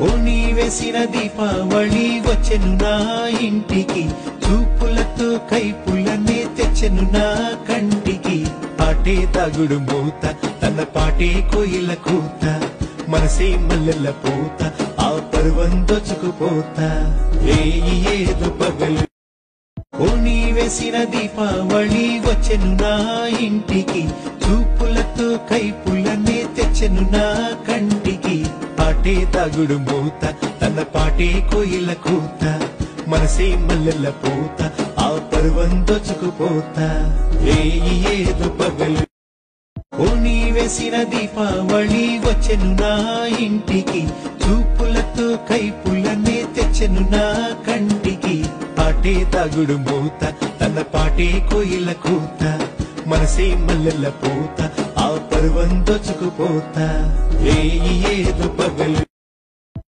ఓని వేసిన దీపావళి వచ్చెను నా ఇంటికి, చూపులతో కైపులనే తెచ్చెను నా కంటికి. పాటే దాగుడు మూత, తన పాటే కోయిల కూత, మనసే మల్లెల పూత, ఆ పర్వం దోచుకుపోతా. రేయి ఏదో పగలు ఓని వేసిన దీపావళి వచ్చెను నా ఇంటికి, చూపులతో కైపులనే తెచ్చెను నా కంటికి. పాటే దాగుడు మూత, తన పాటే కోయిల కూత, మనసే మల్లెల పూత, ఆ పర్వం దోచుకుపోతా. రేయి ఏదో పగలు ఓని వేసిన దీపావళి వచ్చెను నా ఇంటికి, చూపులతో కైపులనే తెచ్చెను నా కంటికి. పాటే దాగుడు మూత, తన పాటే కోయిల కూత, మనసే మల్లెల పూత, ఆ పర్వం దోచుకుపోతా. రేయి ఏదో పగలు